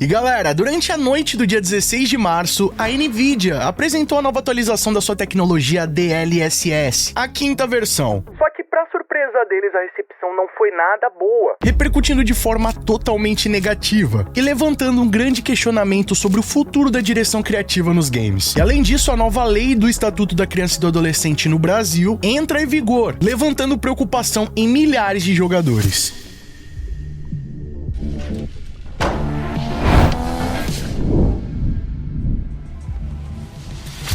E galera, durante a noite do dia 16 de março, a Nvidia apresentou a nova atualização da sua tecnologia DLSS, a quinta versão. Só que pra surpresa deles, a recepção não foi nada boa, repercutindo de forma totalmente negativa e levantando um grande questionamento sobre o futuro da direção criativa nos games. E além disso, a nova lei do Estatuto da Criança e do Adolescente no Brasil entra em vigor, levantando preocupação em milhares de jogadores.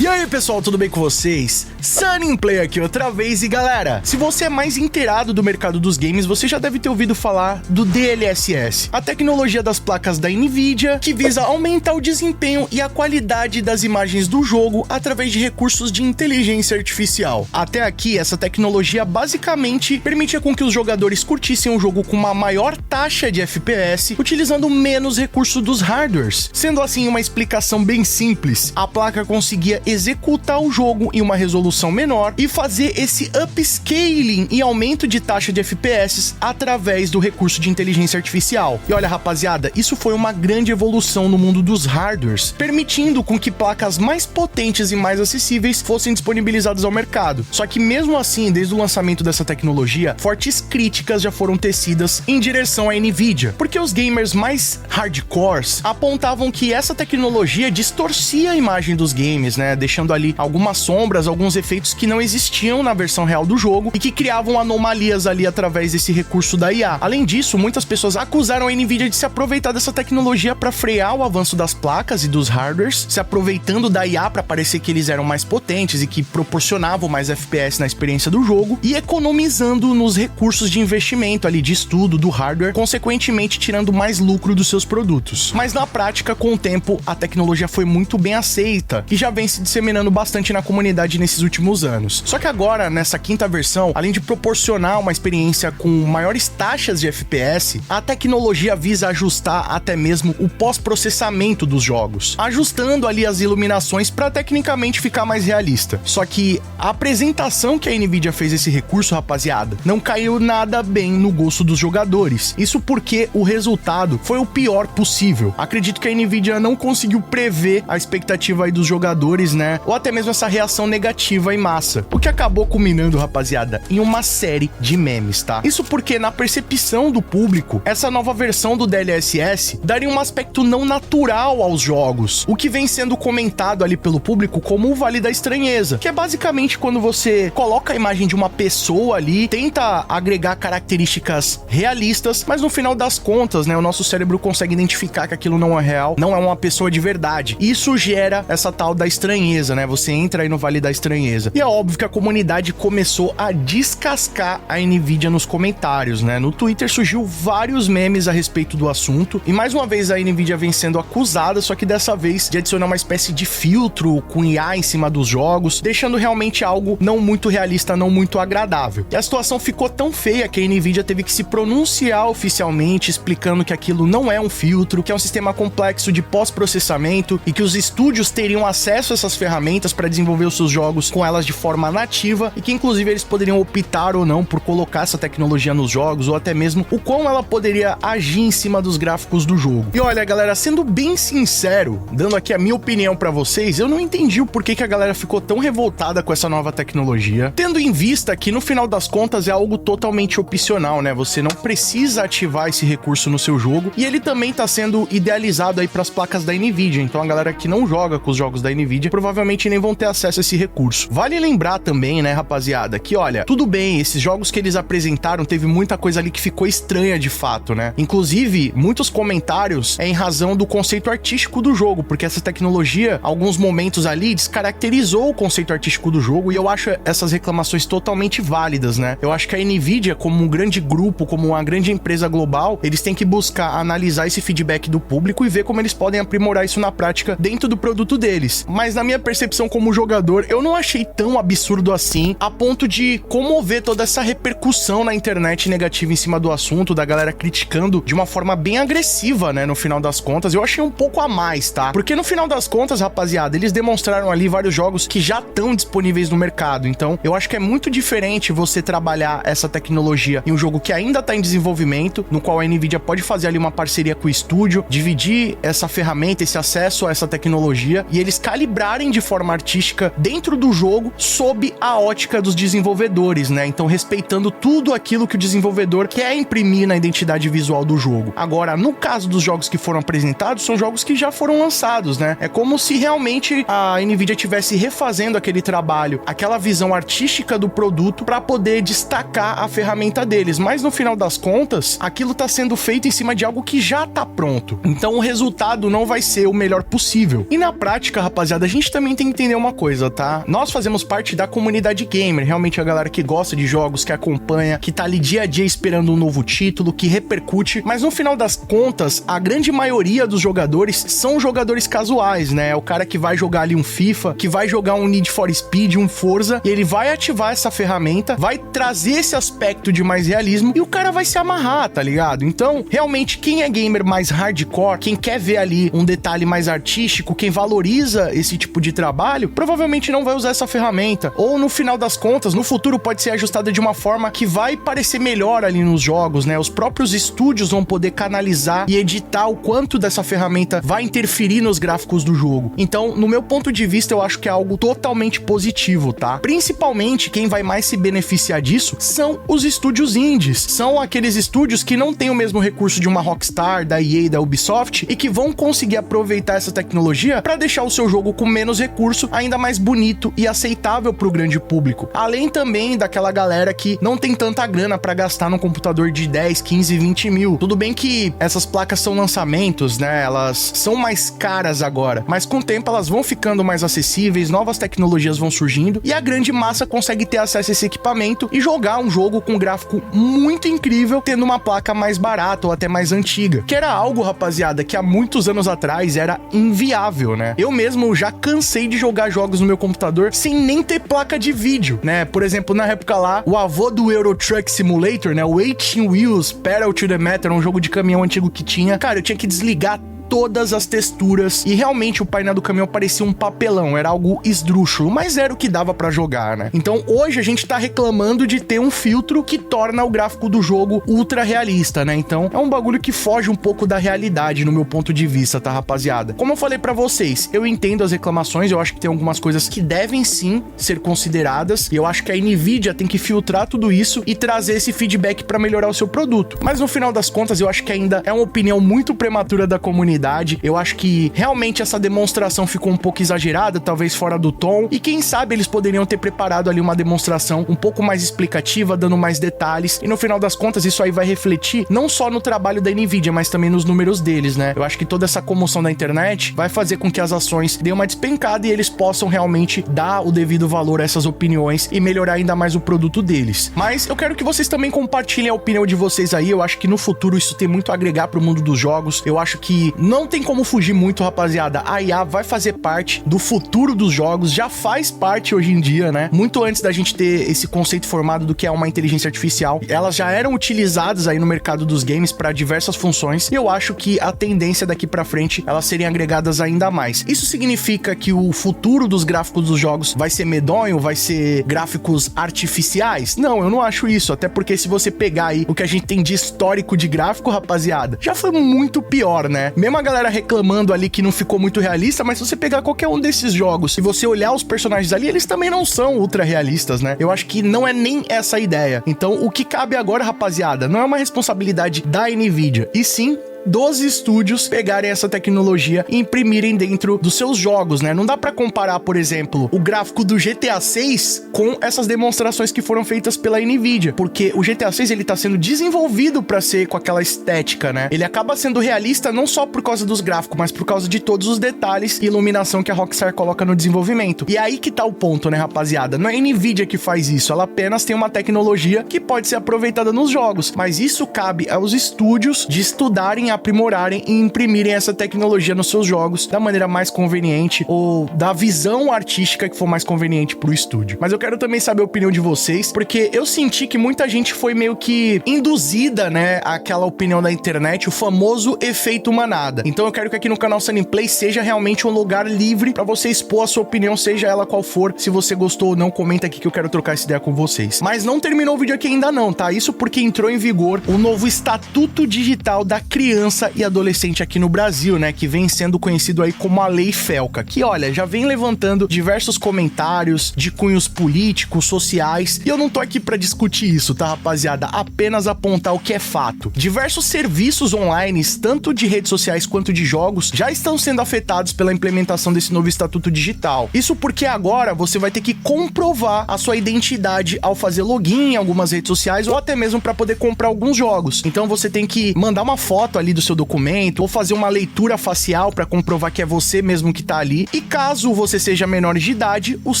E aí pessoal, tudo bem com vocês? Sunnyplay aqui outra vez e galera, se você é mais inteirado do mercado dos games, você já deve ter ouvido falar do DLSS, a tecnologia das placas da Nvidia que visa aumentar o desempenho e a qualidade das imagens do jogo através de recursos de inteligência artificial. Até aqui, essa tecnologia basicamente permitia com que os jogadores curtissem o jogo com uma maior taxa de FPS, utilizando menos recursos dos hardwares. Sendo assim uma explicação bem simples, a placa conseguia executar o jogo em uma resolução menor e fazer esse upscaling e aumento de taxa de FPS através do recurso de inteligência artificial. E olha rapaziada, isso foi uma grande evolução no mundo dos hardwares, permitindo com que placas mais potentes e mais acessíveis fossem disponibilizadas ao mercado. Só que mesmo assim, desde o lançamento dessa tecnologia, fortes críticas já foram tecidas em direção à Nvidia, porque os gamers mais hardcores apontavam que essa tecnologia distorcia a imagem dos games, né? Deixando ali algumas sombras, alguns efeitos que não existiam na versão real do jogo e que criavam anomalias ali através desse recurso da IA. Além disso, muitas pessoas acusaram a Nvidia de se aproveitar dessa tecnologia para frear o avanço das placas e dos hardwares, se aproveitando da IA para parecer que eles eram mais potentes e que proporcionavam mais FPS na experiência do jogo e economizando nos recursos de investimento ali de estudo do hardware, consequentemente tirando mais lucro dos seus produtos. Mas na prática, com o tempo, a tecnologia foi muito bem aceita e já vem se disseminando bastante na comunidade nesses últimos anos. Só que agora, nessa quinta versão, além de proporcionar uma experiência com maiores taxas de FPS, a tecnologia visa ajustar até mesmo o pós-processamento dos jogos, ajustando ali as iluminações para tecnicamente ficar mais realista. Só que a apresentação que a Nvidia fez esse recurso, rapaziada, não caiu nada bem no gosto dos jogadores. Isso porque o resultado foi o pior possível. Acredito que a Nvidia não conseguiu prever a expectativa aí dos jogadores, né? Ou até mesmo essa reação negativa em massa. O que acabou culminando, rapaziada, em uma série de memes, tá? Isso porque, na percepção do público, essa nova versão do DLSS daria um aspecto não natural aos jogos, o que vem sendo comentado ali pelo público como o Vale da Estranheza, que é basicamente quando você coloca a imagem de uma pessoa ali, tenta agregar características realistas, mas no final das contas, né, o nosso cérebro consegue identificar que aquilo não é real, não é uma pessoa de verdade. Isso gera essa tal da estranheza, né? Você entra aí no Vale da Estranheza. E é óbvio que a comunidade começou a descascar a Nvidia nos comentários, né? No Twitter surgiu vários memes a respeito do assunto, e mais uma vez a Nvidia vem sendo acusada, só que dessa vez de adicionar uma espécie de filtro com IA em cima dos jogos, deixando realmente algo não muito realista, não muito agradável. E a situação ficou tão feia que a Nvidia teve que se pronunciar oficialmente, explicando que aquilo não é um filtro, que é um sistema complexo de pós-processamento e que os estúdios teriam acesso a essas ferramentas para desenvolver os seus jogos com elas de forma nativa e que inclusive eles poderiam optar ou não por colocar essa tecnologia nos jogos ou até mesmo o quão ela poderia agir em cima dos gráficos do jogo. E olha galera, sendo bem sincero, dando aqui a minha opinião para vocês, eu não entendi o porquê que a galera ficou tão revoltada com essa nova tecnologia, tendo em vista que no final das contas é algo totalmente opcional, né? Você não precisa ativar esse recurso no seu jogo e ele também está sendo idealizado aí para as placas da Nvidia, então a galera que não joga com os jogos da Nvidia provavelmente nem vão ter acesso a esse recurso. Vale lembrar também, né, rapaziada, que olha, tudo bem, esses jogos que eles apresentaram teve muita coisa ali que ficou estranha de fato, né? Inclusive, muitos comentários é em razão do conceito artístico do jogo, porque essa tecnologia, alguns momentos ali, descaracterizou o conceito artístico do jogo e eu acho essas reclamações totalmente válidas, né? Eu acho que a Nvidia, como um grande grupo, como uma grande empresa global, eles têm que buscar analisar esse feedback do público e ver como eles podem aprimorar isso na prática dentro do produto deles. Mas na minha percepção como jogador, eu não achei tão absurdo assim, a ponto de comover toda essa repercussão na internet negativa em cima do assunto, da galera criticando de uma forma bem agressiva, né, no final das contas. Eu achei um pouco a mais, tá? Porque no final das contas, rapaziada, eles demonstraram ali vários jogos que já estão disponíveis no mercado. Então, eu acho que é muito diferente você trabalhar essa tecnologia em um jogo que ainda tá em desenvolvimento, no qual a Nvidia pode fazer ali uma parceria com o estúdio, dividir essa ferramenta, esse acesso a essa tecnologia, e eles calibrarem de forma artística dentro do jogo sob a ótica dos desenvolvedores, né? Então, respeitando tudo aquilo que o desenvolvedor quer imprimir na identidade visual do jogo. Agora, no caso dos jogos que foram apresentados, são jogos que já foram lançados, né? É como se realmente a Nvidia estivesse refazendo aquele trabalho, aquela visão artística do produto para poder destacar a ferramenta deles. Mas no final das contas, aquilo tá sendo feito em cima de algo que já tá pronto. Então o resultado não vai ser o melhor possível. E na prática, rapaziada, a gente também tem que entender uma coisa, tá? Nós fazemos parte da comunidade gamer, realmente a galera que gosta de jogos, que acompanha, que tá ali dia a dia esperando um novo título, que repercute, mas no final das contas, a grande maioria dos jogadores são jogadores casuais, né? É o cara que vai jogar ali um FIFA, que vai jogar um Need for Speed, um Forza, e ele vai ativar essa ferramenta, vai trazer esse aspecto de mais realismo, e o cara vai se amarrar, tá ligado? Então, realmente, quem é gamer mais hardcore, quem quer ver ali um detalhe mais artístico, quem valoriza esse tipo de trabalho, provavelmente não vai usar essa ferramenta. Ou, no final das contas, no futuro pode ser ajustada de uma forma que vai parecer melhor ali nos jogos, né? Os próprios estúdios vão poder canalizar e editar o quanto dessa ferramenta vai interferir nos gráficos do jogo. Então, no meu ponto de vista, eu acho que é algo totalmente positivo, tá? Principalmente, quem vai mais se beneficiar disso são os estúdios indies. São aqueles estúdios que não têm o mesmo recurso de uma Rockstar, da EA, da Ubisoft, e que vão conseguir aproveitar essa tecnologia para deixar o seu jogo com menos recurso, ainda mais bonito e aceitável para o grande público. Além também daquela galera que não tem tanta grana para gastar num computador de 10, 15, 20 mil. Tudo bem que essas placas são lançamentos, né? Elas são mais caras agora, mas com o tempo elas vão ficando mais acessíveis, novas tecnologias vão surgindo e a grande massa consegue ter acesso a esse equipamento e jogar um jogo com um gráfico muito incrível, tendo uma placa mais barata ou até mais antiga, que era algo, rapaziada, que há muitos anos atrás era inviável, né? Eu mesmo já cansei de jogar jogos no meu computador sem nem ter placa de vídeo, né? Por exemplo, na época lá, o avô do Euro Truck Simulator, né? O 18 Wheels Pedal to the Metal, um jogo de caminhão antigo que tinha. Cara, eu tinha que desligar todas as texturas e realmente o painel do caminhão parecia um papelão, era algo esdrúxulo, mas era o que dava pra jogar, né? Então hoje a gente tá reclamando de ter um filtro que torna o gráfico do jogo ultra realista, né? Então é um bagulho que foge um pouco da realidade no meu ponto de vista, tá, rapaziada? Como eu falei pra vocês, eu entendo as reclamações, eu acho que tem algumas coisas que devem sim ser consideradas e eu acho que a Nvidia tem que filtrar tudo isso e trazer esse feedback pra melhorar o seu produto. Mas no final das contas eu acho que ainda é uma opinião muito prematura da comunidade. Eu acho que realmente essa demonstração ficou um pouco exagerada, talvez fora do tom, e quem sabe eles poderiam ter preparado ali uma demonstração um pouco mais explicativa, dando mais detalhes, e no final das contas isso aí vai refletir não só no trabalho da Nvidia, mas também nos números deles, né? Eu acho que toda essa comoção da internet vai fazer com que as ações deem uma despencada e eles possam realmente dar o devido valor a essas opiniões e melhorar ainda mais o produto deles. Mas eu quero que vocês também compartilhem a opinião de vocês aí, eu acho que no futuro isso tem muito a agregar pro mundo dos jogos, eu acho que não tem como fugir muito, rapaziada. A IA vai fazer parte do futuro dos jogos, já faz parte hoje em dia, né? Muito antes da gente ter esse conceito formado do que é uma inteligência artificial, elas já eram utilizadas aí no mercado dos games para diversas funções, e eu acho que a tendência daqui para frente, elas serem agregadas ainda mais. Isso significa que o futuro dos gráficos dos jogos vai ser medonho, vai ser gráficos artificiais? Não, eu não acho isso, até porque se você pegar aí o que a gente tem de histórico de gráfico, rapaziada, já foi muito pior, né? Mesmo a galera reclamando ali que não ficou muito realista, mas se você pegar qualquer um desses jogos e você olhar os personagens ali, eles também não são ultra realistas, né? Eu acho que não é nem essa a ideia. Então, o que cabe agora, rapaziada, não é uma responsabilidade da Nvidia, e sim dos estúdios pegarem essa tecnologia e imprimirem dentro dos seus jogos, né? Não dá pra comparar, por exemplo, o gráfico do GTA 6 com essas demonstrações que foram feitas pela Nvidia, porque o GTA 6 ele tá sendo desenvolvido pra ser com aquela estética, né? Ele acaba sendo realista não só por causa dos gráficos, mas por causa de todos os detalhes e iluminação que a Rockstar coloca no desenvolvimento. E aí que tá o ponto, né, rapaziada? Não é a Nvidia que faz isso, ela apenas tem uma tecnologia que pode ser aproveitada nos jogos, mas isso cabe aos estúdios de estudarem aprimorarem e imprimirem essa tecnologia nos seus jogos da maneira mais conveniente ou da visão artística que for mais conveniente pro estúdio. Mas eu quero também saber a opinião de vocês, porque eu senti que muita gente foi meio que induzida, né, àquela opinião da internet, o famoso efeito manada. Então eu quero que aqui no canal Sunny Play seja realmente um lugar livre pra você expor a sua opinião, seja ela qual for. Se você gostou ou não, comenta aqui que eu quero trocar essa ideia com vocês. Mas não terminou o vídeo aqui ainda não, tá? Isso porque entrou em vigor o novo Estatuto Digital da Criança e Adolescente aqui no Brasil, né, que vem sendo conhecido aí como a Lei Felca, que, olha, já vem levantando diversos comentários de cunhos políticos, sociais, e eu não tô aqui pra discutir isso, tá, rapaziada? Apenas apontar o que é fato. Diversos serviços online, tanto de redes sociais quanto de jogos, já estão sendo afetados pela implementação desse novo Estatuto Digital. Isso porque agora você vai ter que comprovar a sua identidade ao fazer login em algumas redes sociais ou até mesmo para poder comprar alguns jogos. Então você tem que mandar uma foto ali do seu documento ou fazer uma leitura facial para comprovar que é você mesmo que tá ali. E caso você seja menor de idade, os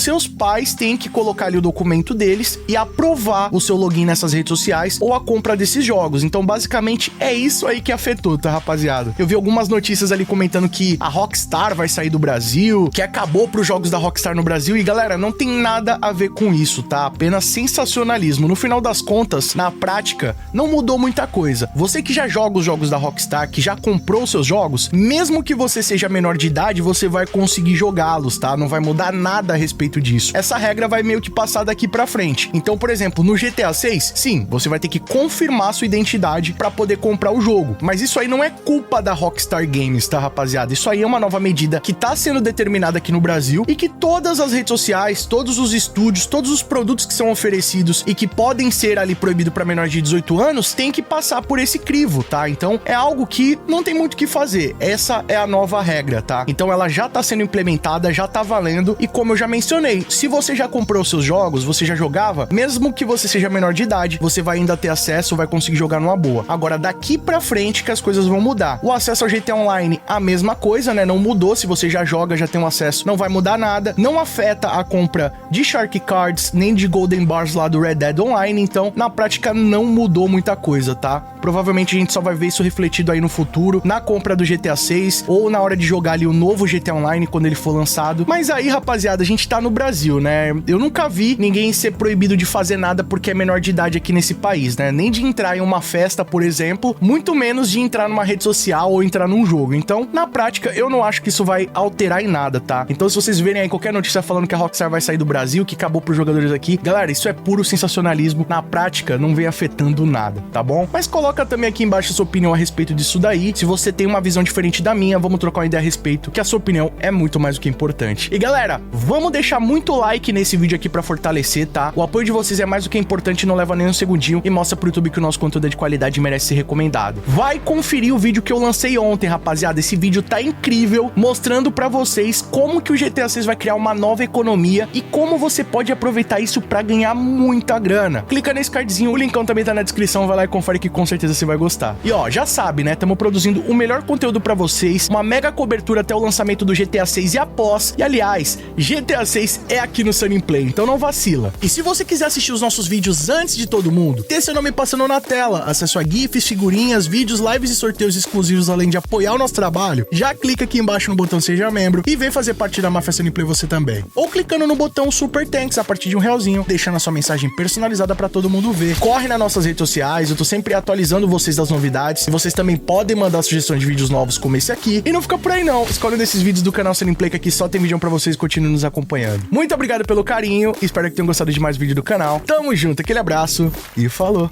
seus pais têm que colocar ali o documento deles e aprovar o seu login nessas redes sociais ou a compra desses jogos. Então basicamente é isso aí que afetou, tá, rapaziada? Eu vi algumas notícias ali comentando que a Rockstar vai sair do Brasil, que acabou pros jogos da Rockstar no Brasil, e galera, não tem nada a ver com isso, tá? Apenas sensacionalismo. No final das contas, na prática, não mudou muita coisa. Você que já joga os jogos da Rockstar, que já comprou os seus jogos, mesmo que você seja menor de idade, você vai conseguir jogá-los, tá? Não vai mudar nada a respeito disso. Essa regra vai meio que passar daqui pra frente. Então, por exemplo, no GTA 6, sim, você vai ter que confirmar sua identidade pra poder comprar o jogo. Mas isso aí não é culpa da Rockstar Games, tá, rapaziada? Isso aí é uma nova medida que tá sendo determinada aqui no Brasil e que todas as redes sociais, todos os estúdios, todos os produtos que são oferecidos e que podem ser ali proibidos para menores de 18 anos, tem que passar por esse crivo, tá? Então é algo que não tem muito o que fazer. Essa é a nova regra, tá? Então ela já tá sendo implementada, já tá valendo, e como eu já mencionei, se você já comprou seus jogos, você já jogava, mesmo que você seja menor de idade, você vai ainda ter acesso, vai conseguir jogar numa boa. Agora, daqui pra frente que as coisas vão mudar. O acesso ao GTA Online, a mesma coisa, né? Não mudou. Se você já joga, já tem um acesso, não vai mudar nada. Não afeta a compra de Shark Cards, nem de Golden Bars lá do Red Dead Online. Então, na prática, não mudou muita coisa, tá? Provavelmente a gente só vai ver isso refletido aí no futuro, na compra do GTA 6, ou na hora de jogar ali o novo GTA Online, quando ele for lançado. Mas aí, rapaziada, a gente tá no Brasil, né? Eu nunca vi ninguém ser proibido de fazer nada porque é menor de idade aqui nesse país, né? Nem de entrar em uma festa, por exemplo, muito menos de entrar numa rede social ou entrar num jogo. Então, na prática, eu não acho que isso vai alterar em nada, tá? Então, se vocês verem aí qualquer notícia falando que a Rockstar vai sair do Brasil, que acabou pros jogadores aqui, galera, isso é puro sensacionalismo. Na prática, não vem afetando nada, tá bom? Mas coloca também aqui embaixo a sua opinião a respeito disso daí. Se você tem uma visão diferente da minha, vamos trocar uma ideia a respeito, que a sua opinião é muito mais do que importante. E galera, vamos deixar muito like nesse vídeo aqui pra fortalecer, tá? O apoio de vocês é mais do que importante, não leva nem um segundinho e mostra pro YouTube que o nosso conteúdo é de qualidade e merece ser recomendado. Vai conferir o vídeo que eu lancei ontem, rapaziada. Esse vídeo tá incrível, mostrando pra vocês como que o GTA 6 vai criar uma nova economia e como você pode aproveitar isso pra ganhar muita grana. Clica nesse cardzinho, o linkão também tá na descrição, vai lá e confere que com certeza você vai gostar. E ó, já sabe, né? Estamos produzindo o melhor conteúdo pra vocês, uma mega cobertura até o lançamento do GTA 6 e após. E aliás, GTA 6 é aqui no Sunny Play, então não vacila. E se você quiser assistir os nossos vídeos antes de todo mundo, ter seu nome passando na tela, acesso a GIFs, figurinhas, vídeos, lives e sorteios exclusivos, além de apoiar o nosso trabalho, já clica aqui embaixo no botão Seja Membro e vem fazer parte da Máfia Sunny Play você também. Ou clicando no botão Super Thanks a partir de R$1, deixando a sua mensagem personalizada pra todo mundo ver. Corre nas nossas redes sociais, eu tô sempre atualizando vocês das novidades, e vocês também podem mandar sugestões de vídeos novos como esse aqui. E não fica por aí não, escolhe um desses vídeos do canal Sunny Play, que aqui só tem vídeo pra vocês, continuem nos acompanhando. Muito obrigado pelo carinho, espero que tenham gostado de mais vídeo do canal. Tamo junto, aquele abraço e falou!